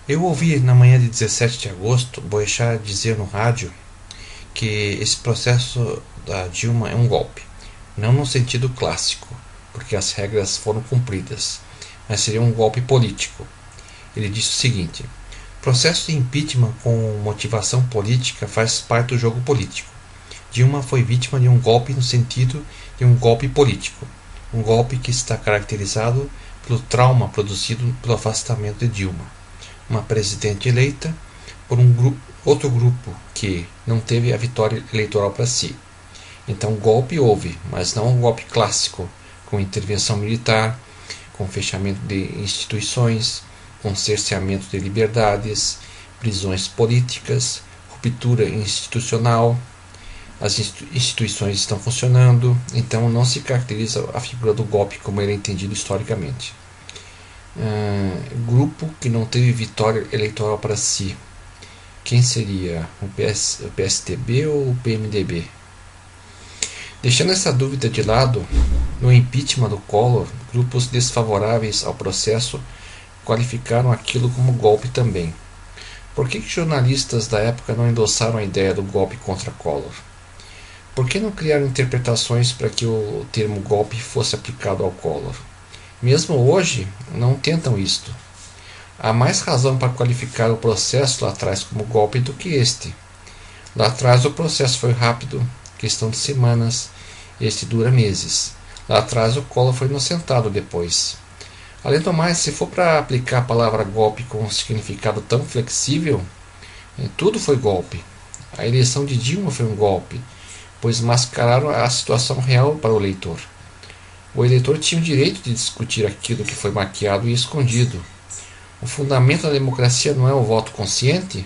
Eu ouvi na manhã de 17 de agosto Boechat dizer no rádio que esse processo da Dilma é um golpe, não no sentido clássico, porque as regras foram cumpridas, mas seria um golpe político. Ele disse o seguinte: processo de impeachment com motivação política faz parte do jogo político. Dilma foi vítima de um golpe no sentido de um golpe político, um golpe que está caracterizado pelo trauma produzido pelo afastamento de Dilma, uma presidente eleita por outro grupo que não teve a vitória eleitoral para si. Então golpe houve, mas não um golpe clássico, com intervenção militar, com fechamento de instituições, com cerceamento de liberdades, prisões políticas, ruptura institucional. As instituições estão funcionando, então não se caracteriza a figura do golpe como ele é entendido historicamente. Grupo que não teve vitória eleitoral para si. Quem seria? O PSDB ou o PMDB? Deixando essa dúvida de lado, no impeachment do Collor, grupos desfavoráveis ao processo qualificaram aquilo como golpe também. Por que jornalistas da época não endossaram a ideia do golpe contra Collor? Por que não criaram interpretações para que o termo golpe fosse aplicado ao Collor? Mesmo hoje, não tentam isto. Há mais razão para qualificar o processo lá atrás como golpe do que este. Lá atrás o processo foi rápido, questão de semanas, este dura meses. Lá atrás o Collor foi inocentado depois. Além do mais, se for para aplicar a palavra golpe com um significado tão flexível, tudo foi golpe. A eleição de Dilma foi um golpe, pois mascararam a situação real para o eleitor. O eleitor tinha o direito de discutir aquilo que foi maquiado e escondido. O fundamento da democracia não é o voto consciente?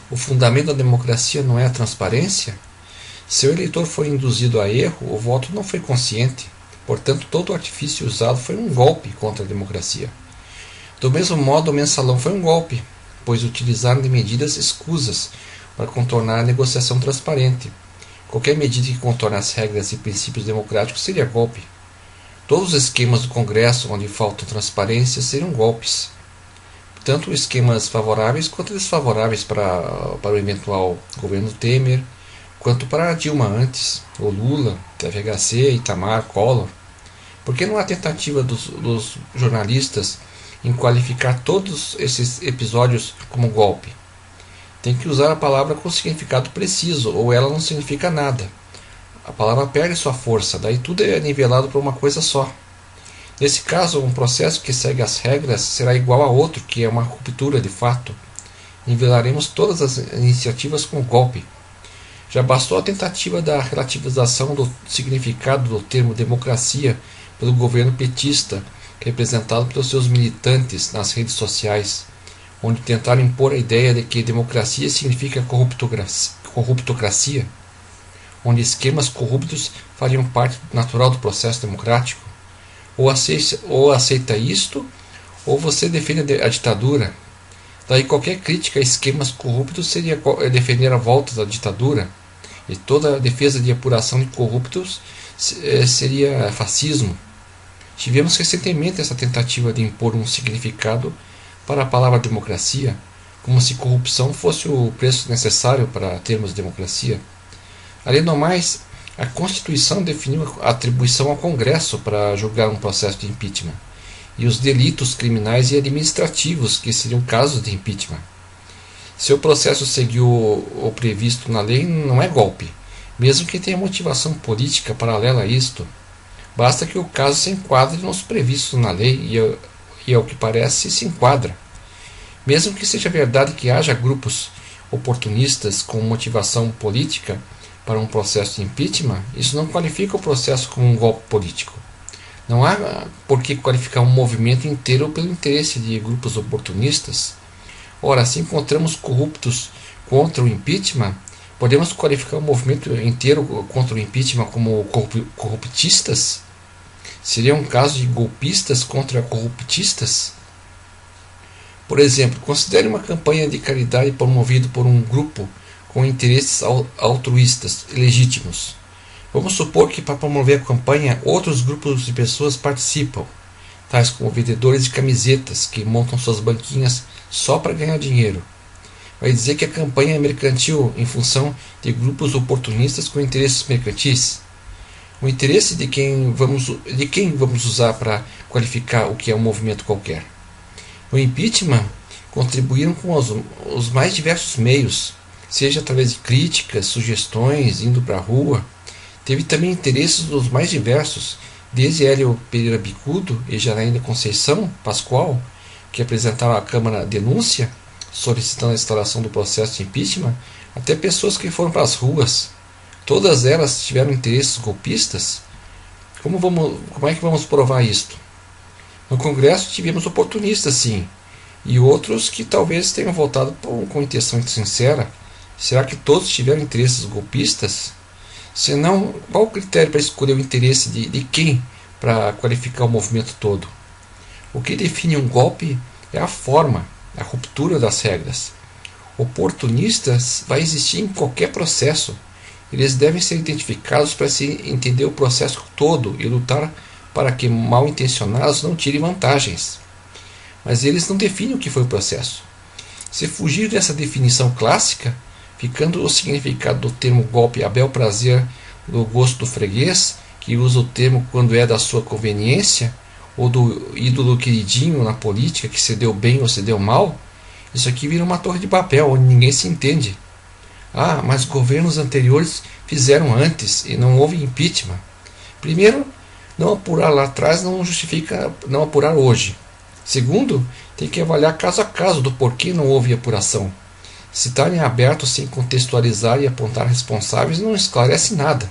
O fundamento da democracia não é a transparência? Se o eleitor foi induzido a erro, o voto não foi consciente. Portanto, todo o artifício usado foi um golpe contra a democracia. Do mesmo modo, o mensalão foi um golpe, pois utilizaram de medidas escusas para contornar a negociação transparente. Qualquer medida que contorne as regras e princípios democráticos seria golpe. Todos os esquemas do Congresso onde faltam transparência seriam golpes. Tanto esquemas favoráveis quanto desfavoráveis para o eventual governo Temer, quanto para Dilma antes, o Lula, FHC, Itamar, Collor. Por que não há tentativa dos jornalistas em qualificar todos esses episódios como golpe? Tem que usar a palavra com significado preciso, ou ela não significa nada. A palavra perde sua força, daí tudo é nivelado por uma coisa só. Nesse caso, um processo que segue as regras será igual a outro, que é uma ruptura de fato. Nivelaremos todas as iniciativas com golpe. Já bastou a tentativa da relativização do significado do termo democracia pelo governo petista, representado pelos seus militantes nas redes sociais, onde tentaram impor a ideia de que democracia significa corruptocracia, onde esquemas corruptos fariam parte natural do processo democrático. Ou aceita isto, ou você defende a ditadura. Daí qualquer crítica a esquemas corruptos seria defender a volta da ditadura, e toda a defesa de apuração de corruptos seria fascismo. Tivemos recentemente essa tentativa de impor um significado para a palavra democracia, como se corrupção fosse o preço necessário para termos democracia. Além do mais, a Constituição definiu a atribuição ao Congresso para julgar um processo de impeachment, e os delitos criminais e administrativos que seriam casos de impeachment. Se o processo seguiu o previsto na lei, não é golpe, mesmo que tenha motivação política paralela a isto. Basta que o caso se enquadre nos previstos na lei e ao que parece se enquadra. Mesmo que seja verdade que haja grupos oportunistas com motivação política para um processo de impeachment, isso não qualifica o processo como um golpe político. Não há por que qualificar um movimento inteiro pelo interesse de grupos oportunistas. Ora, se encontramos corruptos contra o impeachment, podemos qualificar o movimento inteiro contra o impeachment como corruptistas? Seria um caso de golpistas contra corruptistas? Por exemplo, considere uma campanha de caridade promovida por um grupo com interesses altruístas legítimos. Vamos supor que para promover a campanha outros grupos de pessoas participam, tais como vendedores de camisetas que montam suas banquinhas só para ganhar dinheiro. Vai dizer que a campanha é mercantil em função de grupos oportunistas com interesses mercantis? O interesse de quem vamos usar para qualificar o que é um movimento qualquer? No impeachment, contribuíram com os mais diversos meios, seja através de críticas, sugestões, indo para a rua. Teve também interesses dos mais diversos, desde Hélio Pereira Bicudo e Janaína Conceição Pascoal, que apresentaram à Câmara denúncia, solicitando a instauração do processo de impeachment, até pessoas que foram para as ruas. Todas elas tiveram interesses golpistas? Como é que vamos provar isto? No Congresso tivemos oportunistas, sim, e outros que talvez tenham votado com intenção sincera. Será que todos tiveram interesses golpistas? Se não, qual o critério para escolher o interesse de quem para qualificar o movimento todo? O que define um golpe é a forma, a ruptura das regras. Oportunistas vai existir em qualquer processo. Eles devem ser identificados para se entender o processo todo e lutar para que mal intencionados não tirem vantagens. Mas eles não definem o que foi o processo. Se fugir dessa definição clássica, ficando o significado do termo golpe a bel prazer do gosto do freguês, que usa o termo quando é da sua conveniência, ou do ídolo queridinho na política que se deu bem ou se deu mal, isso aqui vira uma torre de papel onde ninguém se entende. Ah, mas governos anteriores fizeram antes e não houve impeachment. Primeiro, não apurar lá atrás não justifica não apurar hoje. Segundo, tem que avaliar caso a caso do porquê não houve apuração. Citar em aberto sem contextualizar e apontar responsáveis não esclarece nada.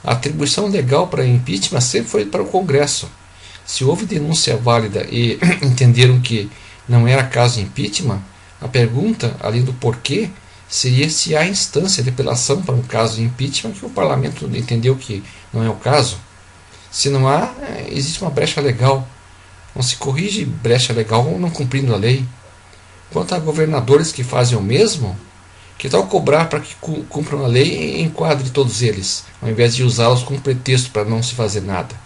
A atribuição legal para impeachment sempre foi para o Congresso. Se houve denúncia válida e entenderam que não era caso de impeachment, a pergunta, além do porquê, seria se há instância de apelação para um caso de impeachment que o Parlamento entendeu que não é o caso. Se não há, existe uma brecha legal. Não se corrige brecha legal não cumprindo a lei. Quanto a governadores que fazem o mesmo, que tal cobrar para que cumpram a lei e enquadre todos eles, ao invés de usá-los como pretexto para não se fazer nada?